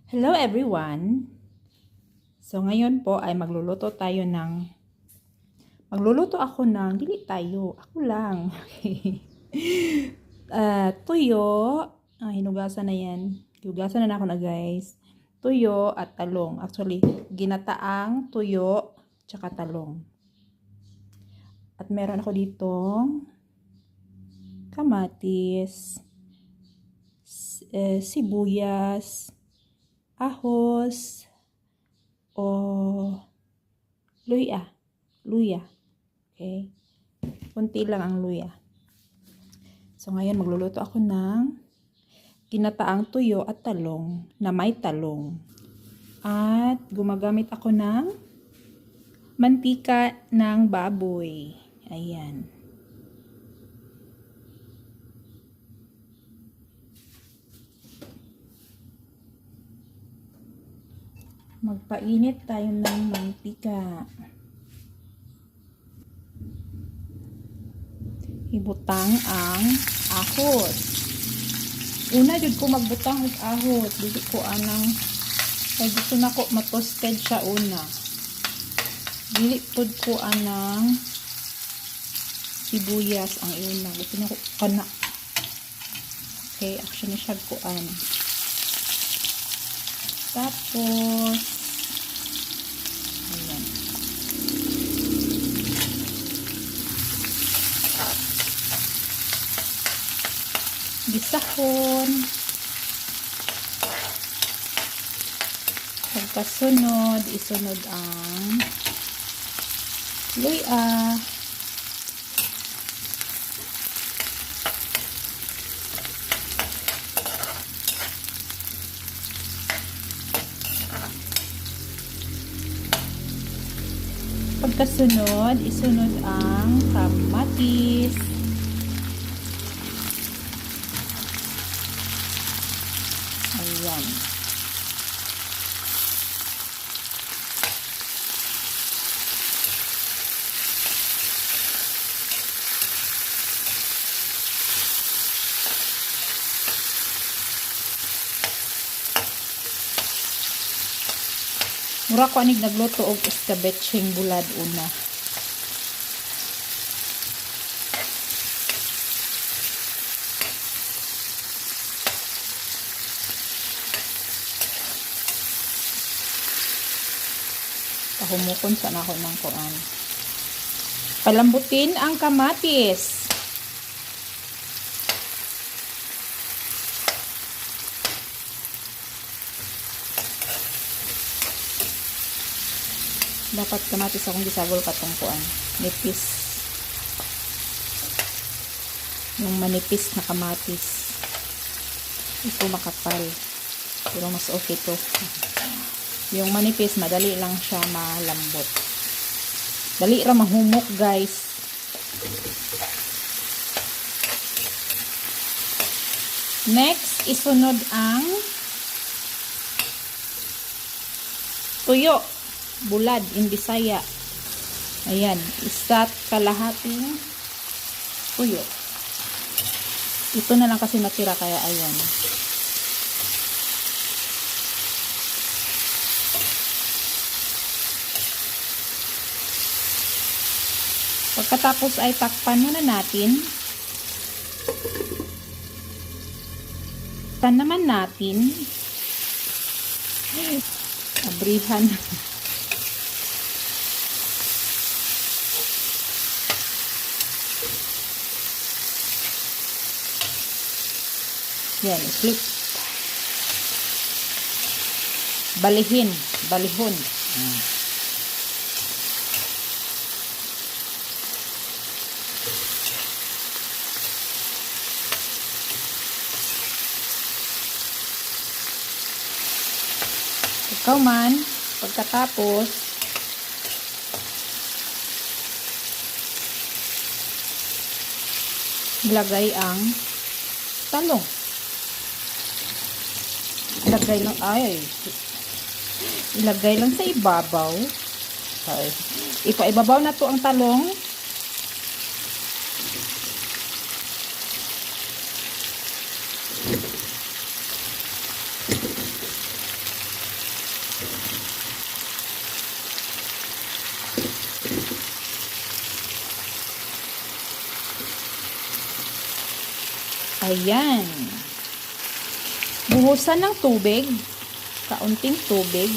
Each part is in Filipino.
Hello everyone! So ngayon po ay magluluto ako ng, dili tayo, ako lang. Tuyo, hinugasan na yan. Hinugasan na ako na guys. Tuyo at talong. Actually, ginataang tuyo tsaka talong. At meron ako ditong kamatis, sibuyas, ahos, o luya. Okay? Kunti lang ang luya. So, ngayon magluluto ako ng ginataang tuyo at talong na may talong. At gumagamit ako ng mantika ng baboy. Ayan. Magpainit tayo ng mantika. Ibutang ang ahos. Una jud ko magbutang og ahos, dili ko anang kay gusto na ko matosted siya una. Dili pod ko anang sibuyas ang una. Gusto na ko kana. Okay, actually siya ko Tapos ayan. Gisahon. Pagkasunod, isunod ang luya. Pagkasunod, isunod ang kamatis. Ayan. Mura ko anig nagluto og escabecheng bulad una. Pahumukon sa nako ng kuan. Palambutin ang kamatis. Dapat kamatis akong gisagol katong kuan. Nipis. Yung manipis na kamatis. Ito makapal. Pero mas okay to. Yung manipis, madali lang siya malambot. Dali ra mahumok, guys. Next, isunod ang tuyo. Bulad in Bisaya. Ayan, isa't kalahating tuyo. Ito na lang kasi natira kaya ayan. Pagkatapos ay takpan muna natin. Takpan naman natin. Abrihan. Yan, flip. Balihon. Ikaw man, pagkatapos, ilagay ang talong. Ilagay lang sa ibabaw. Ipaibabaw na to ang talong. Ayan. Buhusan ng tubig. Kaunting tubig.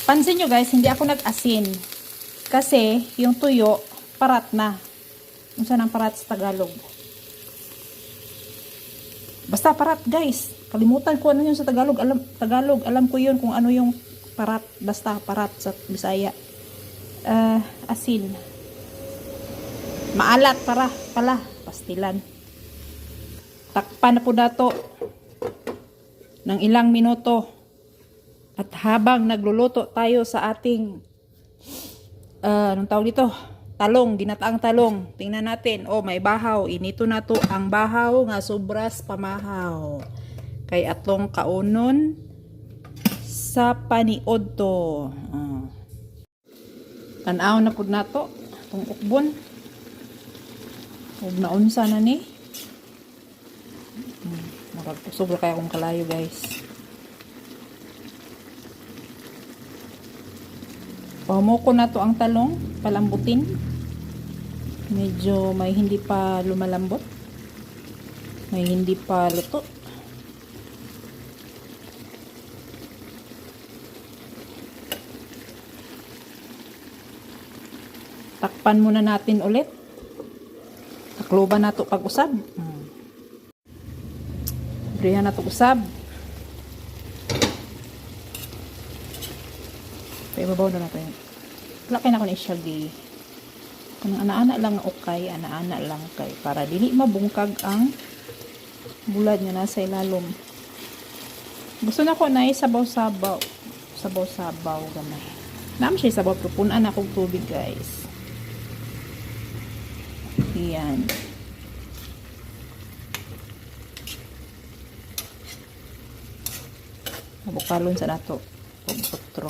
Pansin nyo guys, hindi ako nag-asin. Kasi, yung tuyo, parat na. Kung saan ang parat sa Tagalog? Basta parat guys. Kalimutan ko ano yun sa Tagalog. Alam ko yun kung ano yung parat. Basta parat sa Bisaya. Asin. Maalat pala. Pastilan. Takpan na po dato ng ilang minuto. At habang nagluluto tayo sa ating anong tawag dito? Talong, ginataang talong. Tingnan natin. Oh, may bahaw. Inito na to ang bahaw nga sobras pamahaw. Kay atong kaunon sa paniod to. Tanaw na pud nato itong ukbon. Huwag na unsa na ni. Magpusog kaya akong kalayo guys. Pamuko na to ang talong, palambutin. Medyo may hindi pa lumalambot. May hindi pa luto. Takpan muna natin ulit. Takloban na to pag-usab. Brihan na to usab. Kaya babaw na natin. Laki na ko na isyagi. Kung ana-ana lang okay, ana-ana lang kay. Para dili mabungkag ang bulad nga nasa ilalom. Gusto na ko na sabaw-sabaw. Sabaw-sabaw gamay. Naam siya sabaw. Pupunan akong tubig guys. Yan. Mabukalon sa nato. Pagputro.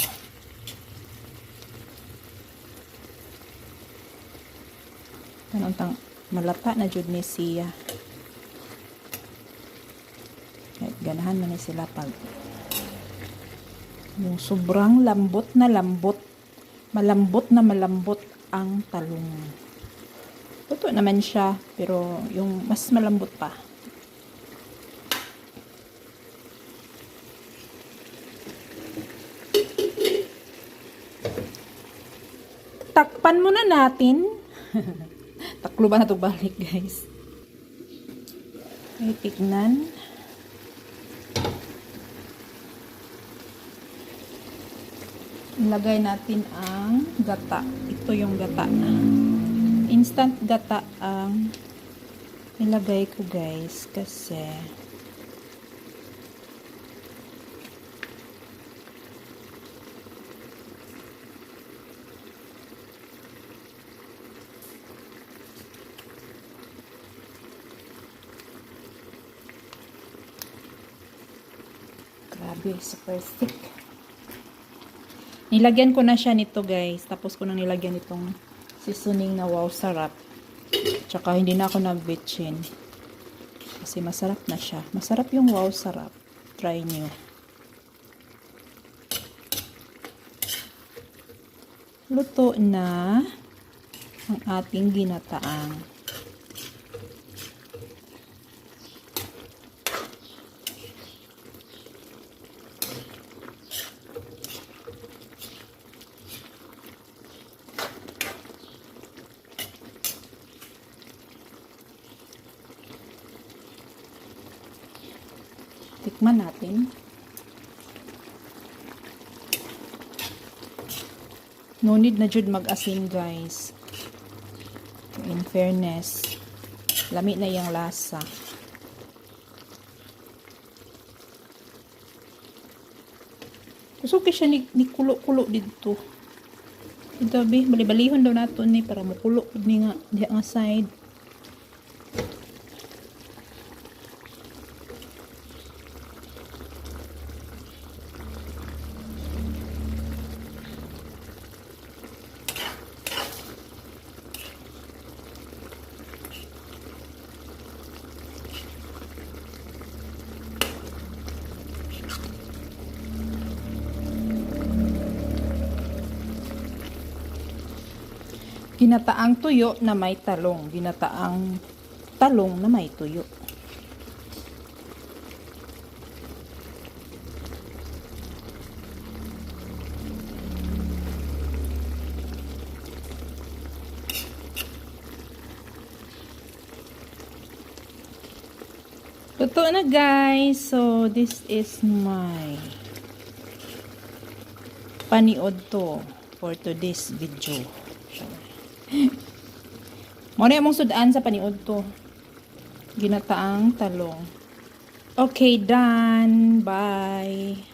Tanong malata na jud ni siya. Kahit ganahan man ni sila pag yung sobrang lambot na lambot. Malambot na malambot ang talong. Luto naman siya, pero yung mas malambot pa. Takpan muna natin. Taklo ba na ito balik guys? Okay, tignan. Ilagay natin ang gata. Ito yung gata na. Instant gata ang ilagay ko guys kasi grabe, super thick. Nilagyan ko na siya nito guys. Tapos ko nang nilagyan itong seasoning na wow sarap. Tsaka hindi na ako nag-bitchin. Kasi masarap na siya. Masarap yung wow sarap. Try nyo. Luto na ang ating ginataang. Tikman natin. No need na jud mag-asin guys. In fairness, lami na yung lasa. Gusto ko siya ni kulo-kulo dito. Ito bi, bali-balihon daw nato ni para mukulo ni nga diha nga side. Ginataang tuyo na may talong. Ginataang talong na may tuyo. Totoo na guys. So, this is my paniod to for today's video. Muna yung mong sudan sa paniod to. Ginataang talong. Okay, done. Bye.